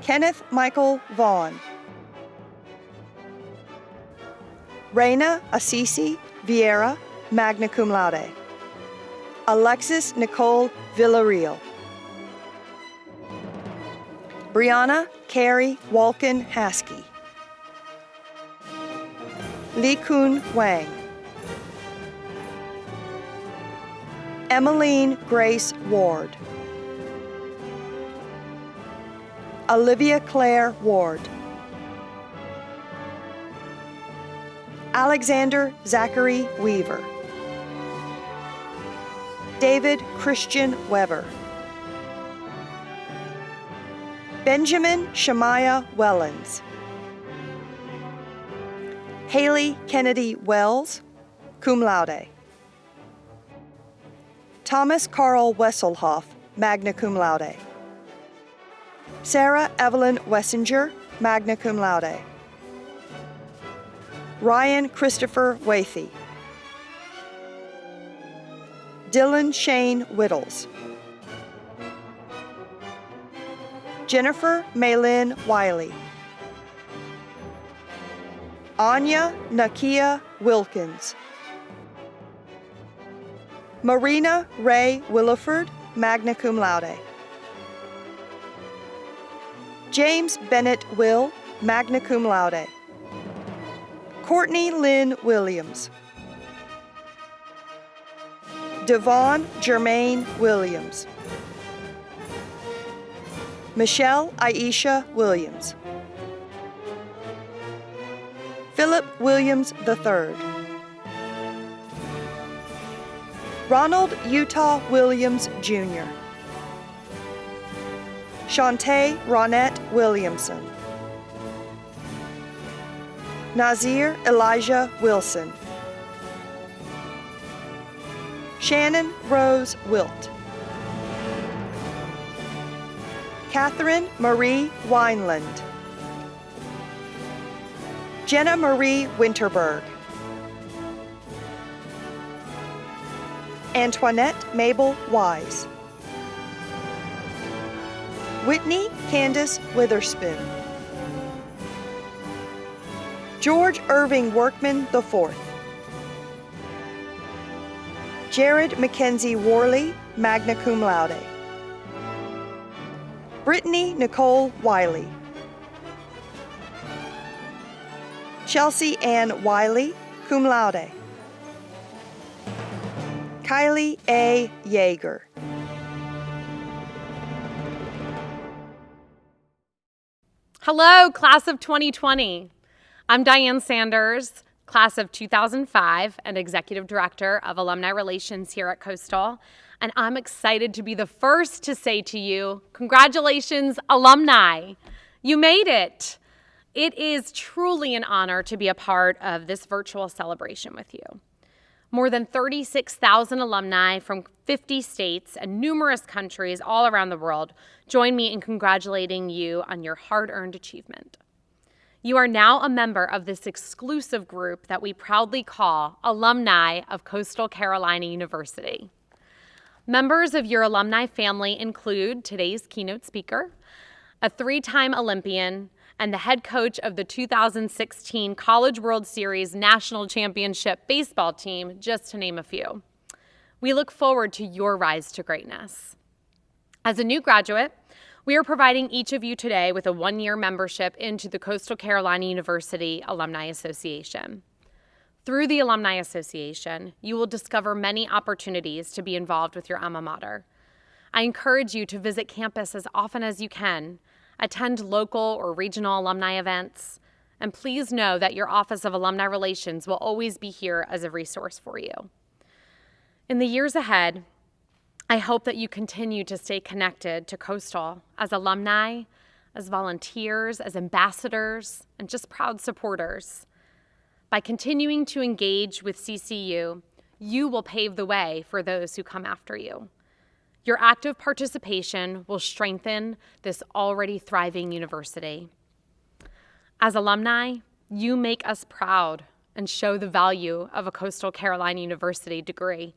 E: Kenneth Michael Vaughn. Reina Assisi Vieira, magna cum laude. Alexis Nicole Villarreal. Brianna Carey Walken Haskey. Li Kun Wang. Emmeline Grace Ward. Olivia Claire Ward. Alexander Zachary Weaver. David Christian Weber. Benjamin Shemaiah Wellens. Haley Kennedy Wells, cum laude. Thomas Carl Wesselhoff, magna cum laude. Sarah Evelyn Wessinger, magna cum laude. Ryan Christopher Wathy. Dylan Shane Whittles. Jennifer Maylin Wiley. Anya Nakia Wilkins. Marina Ray Williford, magna cum laude. James Bennett Will, magna cum laude. Courtney Lynn Williams. Devon Jermaine Williams. Michelle Aisha Williams. Philip Williams III. Ronald Utah Williams, Jr. Shantae Ronette Williamson. Nazir Elijah Wilson. Shannon Rose Wilt. Catherine Marie Wineland. Jenna Marie Winterberg. Antoinette Mabel Wise. Whitney Candace Witherspoon. George Irving Workman IV. Jared Mackenzie Worley, magna cum laude. Brittany Nicole Wiley. Chelsea Ann Wiley, cum laude. Kylie A. Yeager.
F: Hello, class of 2020. I'm Diane Sanders, class of 2005 and executive director of alumni relations here at Coastal. And I'm excited to be the first to say to you, congratulations, alumni. You made it. It is truly an honor to be a part of this virtual celebration with you. More than 36,000 alumni from 50 states and numerous countries all around the world join me in congratulating you on your hard-earned achievement. You are now a member of this exclusive group that we proudly call Alumni of Coastal Carolina University. Members of your alumni family include today's keynote speaker, a three-time Olympian, and the head coach of the 2016 College World Series National Championship baseball team, just to name a few. We look forward to your rise to greatness. As a new graduate, we are providing each of you today with a one-year membership into the Coastal Carolina University Alumni Association. Through the Alumni Association, you will discover many opportunities to be involved with your alma mater. I encourage you to visit campus as often as you can, attend local or regional alumni events, and please know that your Office of Alumni Relations will always be here as a resource for you. In the years ahead, I hope that you continue to stay connected to Coastal as alumni, as volunteers, as ambassadors, and just proud supporters. By continuing to engage with CCU, you will pave the way for those who come after you. Your active participation will strengthen this already thriving university. As alumni, you make us proud and show the value of a Coastal Carolina University degree.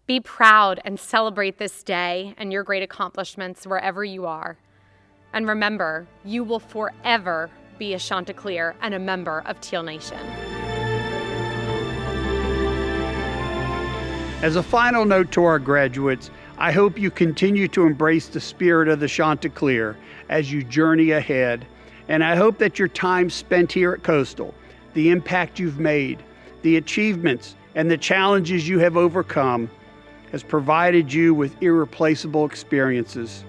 F: Be proud and celebrate this day and your great accomplishments wherever you are. And remember, you will forever be a Chanticleer and a member of Teal Nation.
A: As a final note to our graduates, I hope you continue to embrace the spirit of the Chanticleer as you journey ahead. And I hope that your time spent here at Coastal, the impact you've made, the achievements, and the challenges you have overcome has provided you with irreplaceable experiences,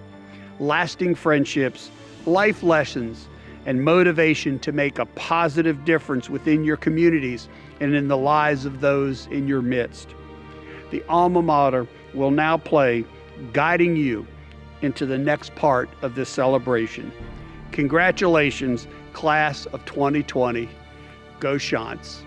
A: lasting friendships, life lessons, and motivation to make a positive difference within your communities and in the lives of those in your midst. The alma mater will now play, guiding you into the next part of this celebration. Congratulations, class of 2020. Go Chants.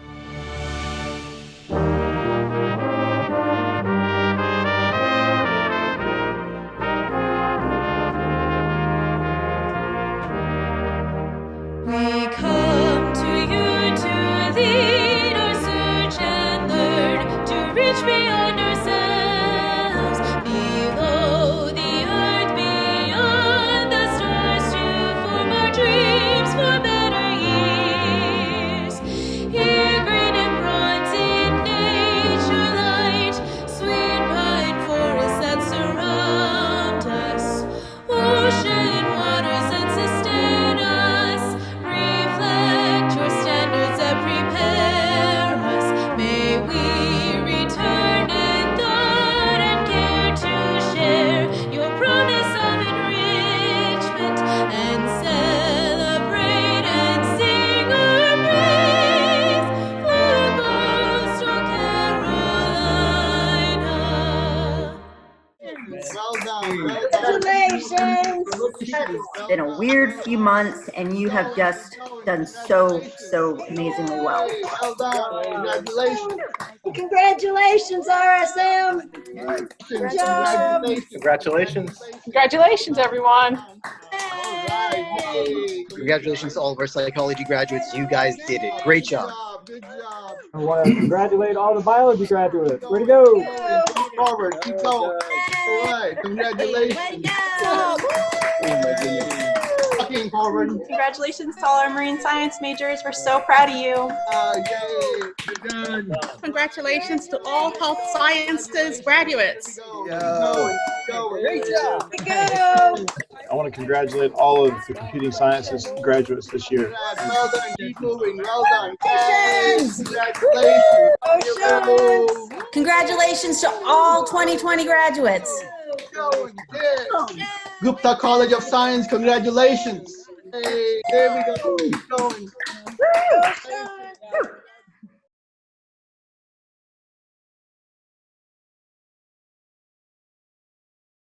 G: We come to you to lead our search and learn to reach beyond ourselves, below the earth, beyond the stars, to form our dreams for better years. Here
H: Congratulations.
I: It's been a weird few months, and you have just done so amazingly well.
H: Well done. Congratulations. Congratulations, RSM. Good job.
J: Congratulations.
K: Congratulations, everyone.
J: Congratulations to all of our psychology graduates. You guys did it. Great job.
H: Good job.
L: I want to congratulate all the biology graduates. Way to go.
H: Keep forward. Keep going. All right. Congratulations. Walking forward.
K: Congratulations to all our marine science majors. We're so proud of you.
H: Yay. Good done.
K: Congratulations to all health sciences graduates.
H: Go. Great job. Go.
L: I want to congratulate all of the computing sciences graduates this year.
H: Well done. Keep moving. Well done.
M: Congratulations. Congratulations to all 2020 graduates.
H: Gupta College of Science, congratulations. Hey, there we go. Keep going.